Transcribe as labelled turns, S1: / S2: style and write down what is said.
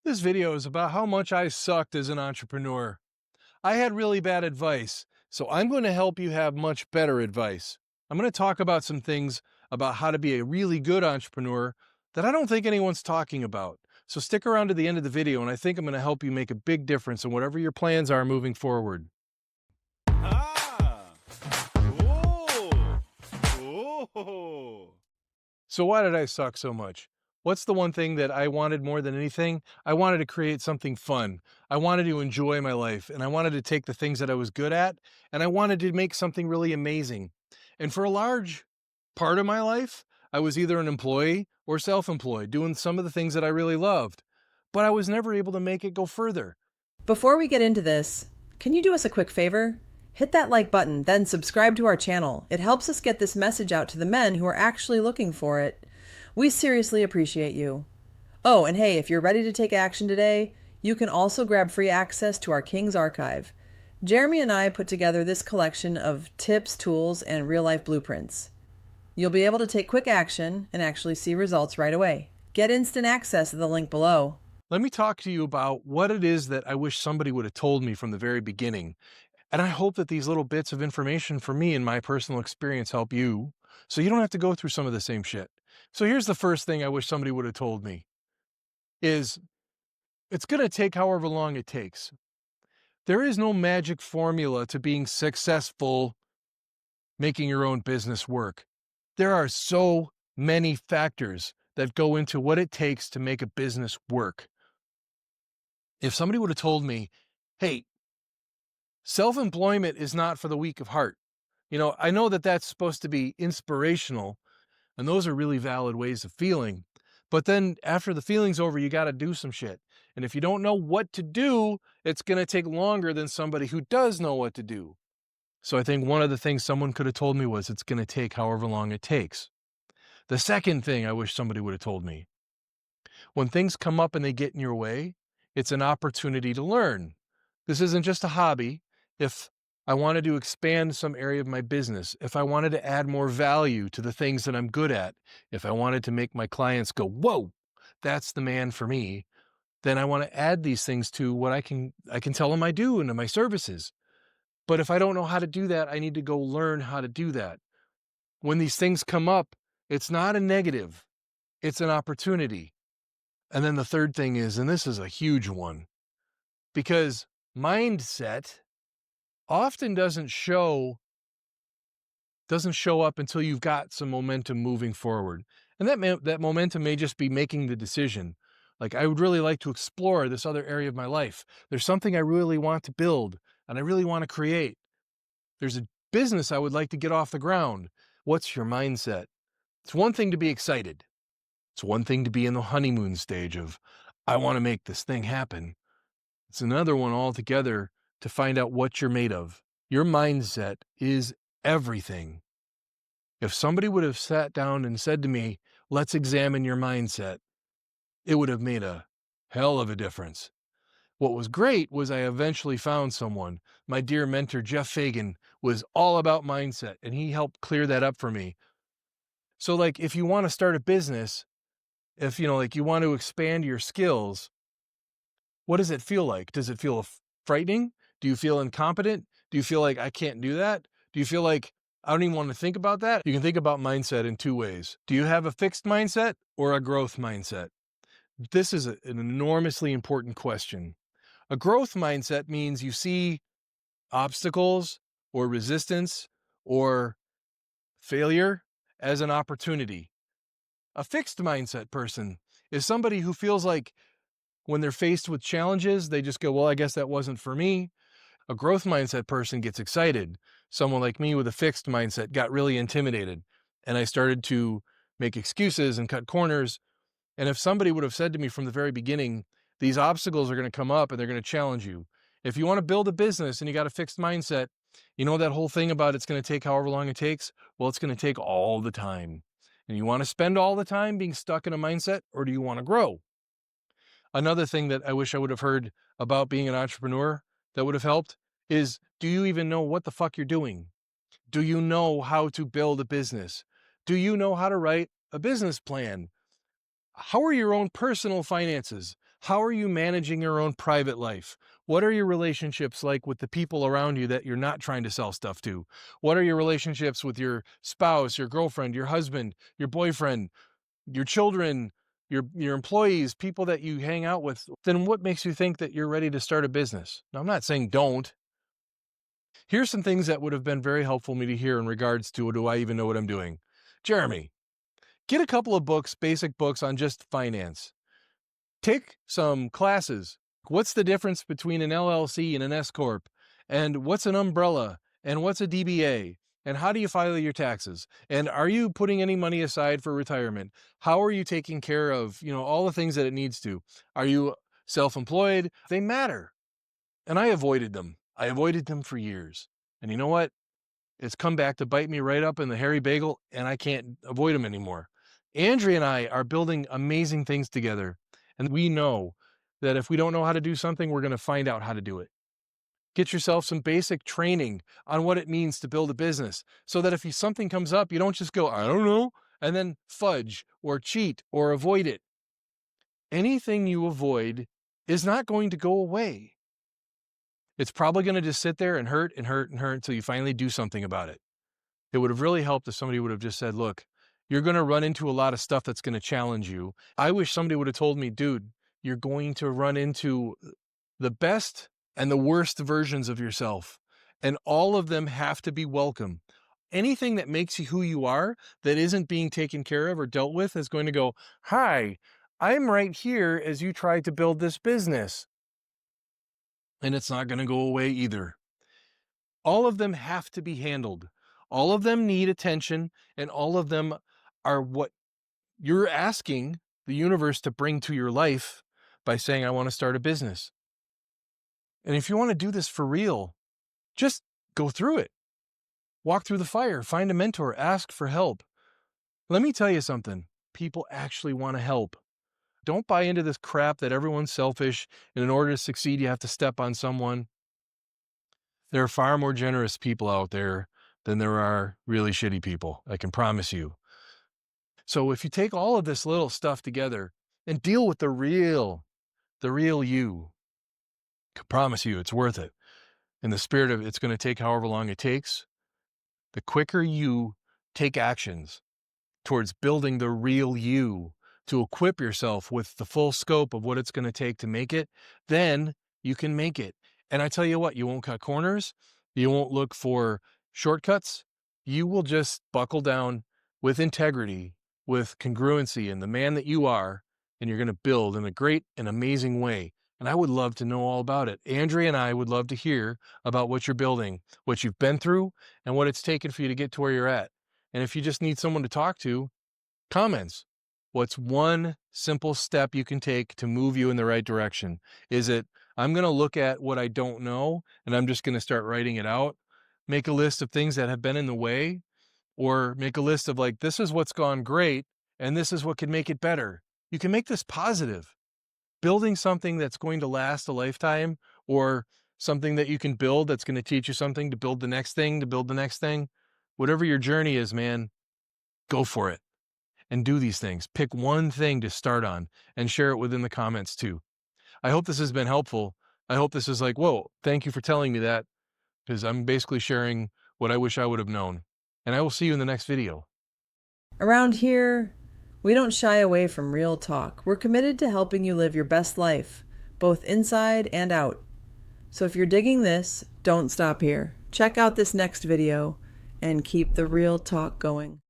S1: This video is about how much I sucked as an entrepreneur. I had really bad advice, so I'm going to help you have much better advice. I'm going to talk about some things about how to be a really good entrepreneur that I don't think anyone's talking about. So stick around to the end of the video, and I think I'm going to help you make a big difference in whatever your plans are moving forward.
S2: Ah! Oh! Oh!
S1: So why did I suck so much? What's the one thing that I wanted more than anything? I wanted to create something fun. I wanted to enjoy my life, and I wanted to take the things that I was good at, and I wanted to make something really amazing. And for a large part of my life, I was either an employee or self-employed, doing some of the things that I really loved. But I was never able to make it go further.
S3: Before we get into this, can you do us a quick favor? Hit that like button, then subscribe to our channel. It helps us get this message out to the men who are actually looking for it. We seriously appreciate you. Oh, and hey, if you're ready to take action today, you can also grab free access to our King's Archive. Jeremy and I put together this collection of tips, tools, and real-life blueprints. You'll be able to take quick action and actually see results right away. Get instant access at the link below.
S1: Let me talk to you about what it is that I wish somebody would have told me from the very beginning. And I hope that these little bits of information for me and my personal experience help you, so you don't have to go through some of the same shit. So here's the first thing I wish somebody would have told me is it's going to take however long it takes. There is no magic formula to being successful making your own business work. There are so many factors that go into what it takes to make a business work. If somebody would have told me, hey, self-employment is not for the weak of heart. I know that that's supposed to be inspirational, and those are really valid ways of feeling. But then after the feeling's over, you got to do some shit. And if you don't know what to do, it's going to take longer than somebody who does know what to do. So I think one of the things someone could have told me was it's going to take however long it takes. The second thing I wish somebody would have told me, when things come up and they get in your way, it's an opportunity to learn. This isn't just a hobby. If I wanted to expand some area of my business, if I wanted to add more value to the things that I'm good at, if I wanted to make my clients go, whoa, that's the man for me, then I want to add these things to what I can tell them I do into my services. But if I don't know how to do that, I need to go learn how to do that. When these things come up, it's not a negative, it's an opportunity. And then the third thing is, and this is a huge one, because mindset often doesn't show up until you've got some momentum moving forward. And that momentum may just be making the decision. Like, I would really like to explore this other area of my life. There's something I really want to build and I really want to create. There's a business I would like to get off the ground. What's your mindset? It's one thing to be excited. It's one thing to be in the honeymoon stage of, I want to make this thing happen. It's another one altogether to find out what you're made of. Your mindset is everything. If somebody would have sat down and said to me, let's examine your mindset, it would have made a hell of a difference. What was great was I eventually found someone. My dear mentor, Jeff Fagan, was all about mindset, and he helped clear that up for me. So, like, if you want to start a business, if, you want to expand your skills, what does it feel like? Does it feel frightening? Do you feel incompetent? Do you feel like I can't do that? Do you feel like I don't even want to think about that? You can think about mindset in two ways. Do you have a fixed mindset or a growth mindset? This is an enormously important question. A growth mindset means you see obstacles or resistance or failure as an opportunity. A fixed mindset person is somebody who feels like when they're faced with challenges, they just go, well, I guess that wasn't for me. A growth mindset person gets excited. Someone like me with a fixed mindset got really intimidated, and I started to make excuses and cut corners. And if somebody would have said to me from the very beginning, these obstacles are going to come up and they're going to challenge you. If you want to build a business and you got a fixed mindset, that whole thing about it's going to take however long it takes? Well, it's going to take all the time. And you want to spend all the time being stuck in a mindset, or do you want to grow? Another thing that I wish I would have heard about being an entrepreneur that would have helped is, do you even know what the fuck you're doing? Do you know how to build a business? Do you know how to write a business plan? How are your own personal finances? How are you managing your own private life? What are your relationships like with the people around you that you're not trying to sell stuff to? What are your relationships with your spouse, your girlfriend, your husband, your boyfriend, your children, your employees, people that you hang out with? Then what makes you think that you're ready to start a business? Now, I'm not saying don't. Here's some things that would have been very helpful for me to hear in regards to, do I even know what I'm doing? Jeremy, get a couple of books, basic books on just finance. Take some classes. What's the difference between an LLC and an S corp? And what's an umbrella? And what's a DBA? And how do you file your taxes? And are you putting any money aside for retirement? How are you taking care of, all the things that it needs to? Are you self-employed? They matter. And I avoided them. I avoided them for years. And you know what? It's come back to bite me right up in the hairy bagel, and I can't avoid them anymore. Andrea and I are building amazing things together, and we know that if we don't know how to do something, we're going to find out how to do it. Get yourself some basic training on what it means to build a business so that if something comes up, you don't just go, I don't know, and then fudge or cheat or avoid it. Anything you avoid is not going to go away. It's probably going to just sit there and hurt and hurt and hurt until you finally do something about it. It would have really helped if somebody would have just said, look, you're going to run into a lot of stuff that's going to challenge you. I wish somebody would have told me, dude, you're going to run into the best and the worst versions of yourself, and all of them have to be welcome. Anything that makes you who you are that isn't being taken care of or dealt with is going to go, hi, I'm right here as you try to build this business. And it's not going to go away either. All of them have to be handled. All of them need attention, and all of them are what you're asking the universe to bring to your life by saying, I want to start a business. And if you want to do this for real, just go through it. Walk through the fire, find a mentor, ask for help. Let me tell you something. People actually want to help. Don't buy into this crap that everyone's selfish, and in order to succeed, you have to step on someone. There are far more generous people out there than there are really shitty people, I can promise you. So if you take all of this little stuff together and deal with the real you, I can promise you it's worth it. In the spirit of it's going to take however long it takes, the quicker you take actions towards building the real you to equip yourself with the full scope of what it's going to take to make it, then you can make it. And I tell you what, you won't cut corners. You won't look for shortcuts. You will just buckle down with integrity, with congruency and the man that you are, and you're going to build in a great and amazing way. And I would love to know all about it. Andrea and I would love to hear about what you're building, what you've been through, and what it's taken for you to get to where you're at. And if you just need someone to talk to, comments. What's one simple step you can take to move you in the right direction? Is it, I'm going to look at what I don't know and I'm just going to start writing it out? Make a list of things that have been in the way, or make a list of like, this is what's gone great and this is what can make it better. You can make this positive. Building something that's going to last a lifetime, or something that you can build that's going to teach you something to build the next thing, to build the next thing. Whatever your journey is, man, go for it. And do these things. Pick one thing to start on and share it within the comments too. I hope this has been helpful. I hope this is like, whoa, thank you for telling me that, because I'm basically sharing what I wish I would have known. And I will see you in the next video.
S3: Around here, we don't shy away from real talk. We're committed to helping you live your best life, both inside and out. So if you're digging this, don't stop here. Check out this next video and keep the real talk going.